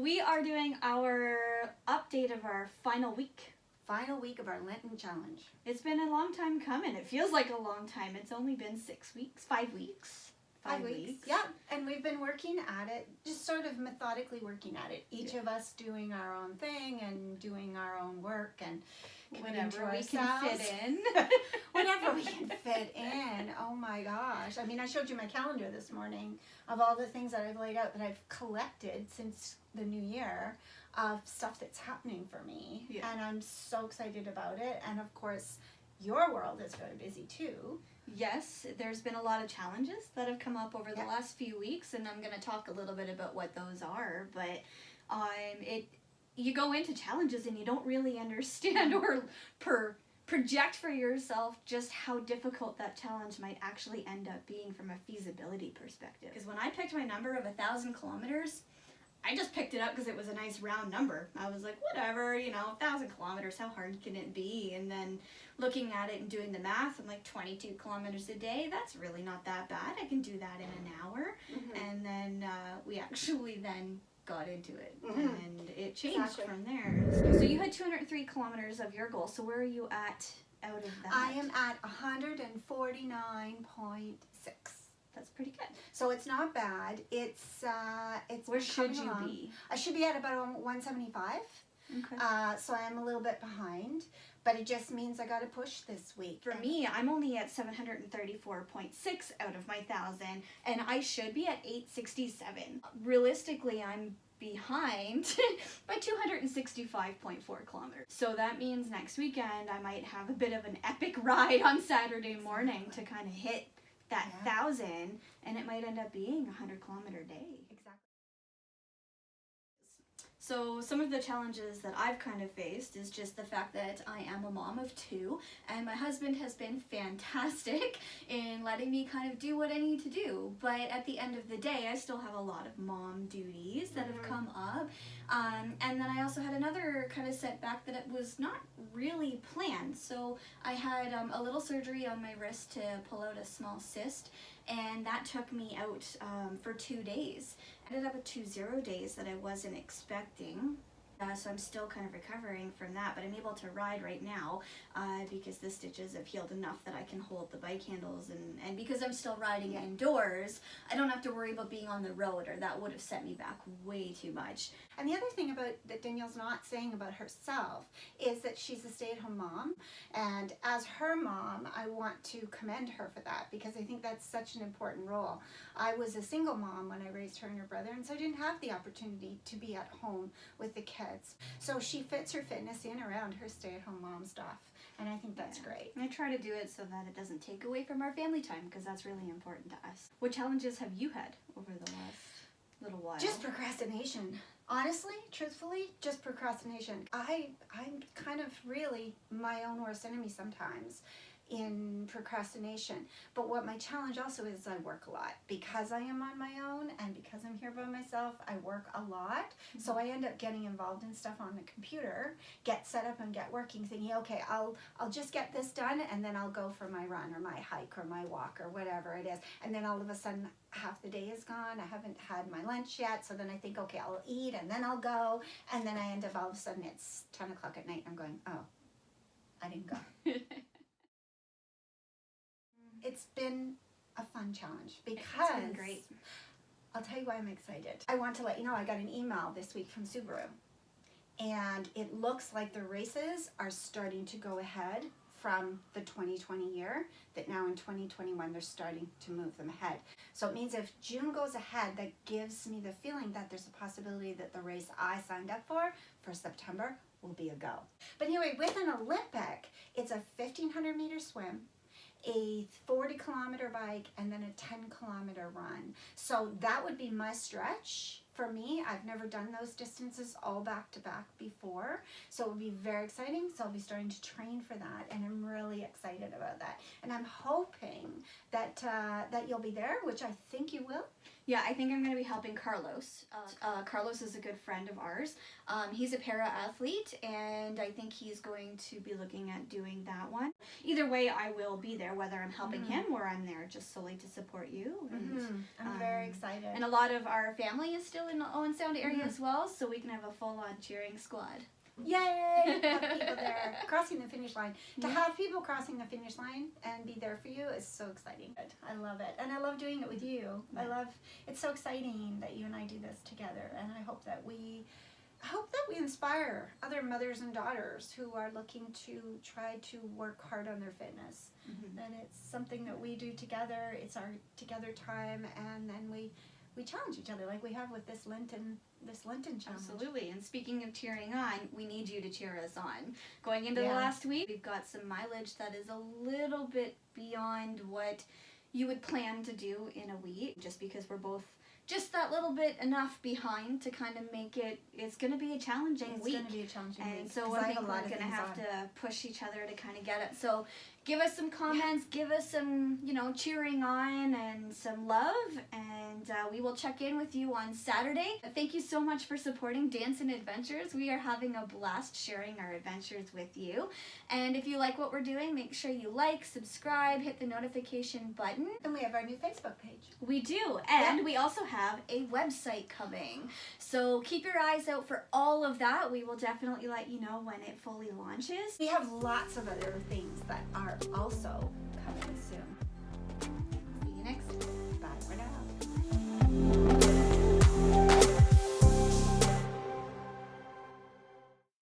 We are doing our update of our final week. Final week of our Lenten Challenge. It's been a long time coming. It feels like a long time. It's only been 6 weeks, 5 weeks. 5 weeks. Yeah, and we've been working at it, just sort of methodically working at it. Each of us doing our own thing and doing our own work and whatever we can fit in. Whatever we can fit in. Oh my gosh. I mean, I showed you my calendar this morning of all the things that I've laid out that I've collected since the new year of stuff that's happening for me. Yeah. And I'm so excited about it. And of course, your world is very busy too. Yes, there's been a lot of challenges that have come up over the last few weeks, and I'm going to talk a little bit about what those are. But you go into challenges and you don't really understand or project for yourself just how difficult that challenge might actually end up being from a feasibility perspective. Because when I picked my number of 1,000 kilometers, I just picked it up because it was a nice round number. I was like, whatever, 1,000 kilometers, how hard can it be? And then looking at it and doing the math, I'm like, 22 kilometers a day, that's really not that bad. I can do that in an hour. Mm-hmm. And then we actually then got into it, and it changed from there. So you had 203 kilometers of your goal. So where are you at out of that? I am at 149.6. That's pretty good. So it's not bad. It's where should you be? I should be at about 175. Okay. So I'm a little bit behind, but it just means I got to push this week. For me, I'm only at 734.6 out of my 1,000, and I should be at 867. Realistically, I'm behind by 265.4 kilometers. So that means next weekend I might have a bit of an epic ride on Saturday morning to kind of hit that 1,000, and it might end up being a 100-kilometer day. Exactly. So some of the challenges that I've kind of faced is just the fact that I am a mom of 2, and my husband has been fantastic in letting me kind of do what I need to do. But at the end of the day, I still have a lot of mom duties that have come up. And then I also had another kind of setback that it was not really planned. So I had a little surgery on my wrist to pull out a small cyst, and that took me out for 2 days. I ended up with 2 0 days that I wasn't expecting. So I'm still kind of recovering from that, but I'm able to ride right now because the stitches have healed enough that I can hold the bike handles, and because I'm still riding indoors, I don't have to worry about being on the road, or that would have set me back way too much. And the other thing about that Danielle's not saying about herself is that she's a stay-at-home mom, and as her mom, I want to commend her for that because I think that's such an important role. I was a single mom when I raised her and her brother, and so I didn't have the opportunity to be at home with the kids. So she fits her fitness in around her stay-at-home mom stuff, and I think that's great. I try to do it so that it doesn't take away from our family time, because that's really important to us. What challenges have you had over the last little while? Just procrastination. Honestly, truthfully, just procrastination. I'm kind of really my own worst enemy sometimes in procrastination. But what my challenge also is, I work a lot. Because I am on my own and because I'm here by myself, I work a lot. So I end up getting involved in stuff on the computer, get set up and get working, thinking, okay, I'll just get this done, and then I'll go for my run or my hike or my walk or whatever it is. And then all of a sudden, half the day is gone. I haven't had my lunch yet. So then I think, okay, I'll eat and then I'll go. And then I end up all of a sudden it's 10 o'clock at night and I'm going, oh, I didn't go. It's been a fun challenge because it's been great. I'll tell you why I'm excited. I want to let you know I got an email this week from Subaru, and it looks like the races are starting to go ahead from the 2020 year, that now in 2021 they're starting to move them ahead. So it means if June goes ahead, that gives me the feeling that there's a possibility that the race I signed up for September will be a go. But anyway, with an Olympic, it's a 1,500 meter swim, a 40-kilometer bike, and then a 10-kilometer run. So that would be my stretch for me. I've never done those distances all back to back before, so it would be very exciting. So I'll be starting to train for that, and I'm really excited about that. And I'm hoping that that you'll be there, which I think you will. Yeah, I think I'm going to be helping Carlos. Carlos is a good friend of ours. He's a para-athlete, and I think he's going to be looking at doing that one. Either way, I will be there, whether I'm helping him or I'm there just solely to support you. And, I'm very excited. And a lot of our family is still in the Owen Sound area as well, so we can have a full-on cheering squad. Yay! Have people there crossing the finish line. To have people crossing the finish line and be there for you is so exciting. I love it, and I love doing it with you. It's so exciting that you and I do this together, and I hope that we inspire other mothers and daughters who are looking to try to work hard on their fitness. That it's something that we do together. It's our together time, and then we challenge each other like we have with this Lenten challenge. Absolutely. And speaking of cheering on, we need you to cheer us on. Going into the last week, we've got some mileage that is a little bit beyond what you would plan to do in a week, just because we're both just that little bit enough behind to kind of make it's going to be a challenging week. It's going to be a challenging week. And so I think we're going to have to push each other to kind of get it. So give us some comments, give us some, cheering on and some love, and we will check in with you on Saturday. Thank you so much for supporting Dance and Adventures. We are having a blast sharing our adventures with you. And if you like what we're doing, make sure you like, subscribe, hit the notification button. And we have our new Facebook page. We do, and we also have a website coming. So keep your eyes out for all of that. We will definitely let you know when it fully launches. We have lots of other things that are also coming soon.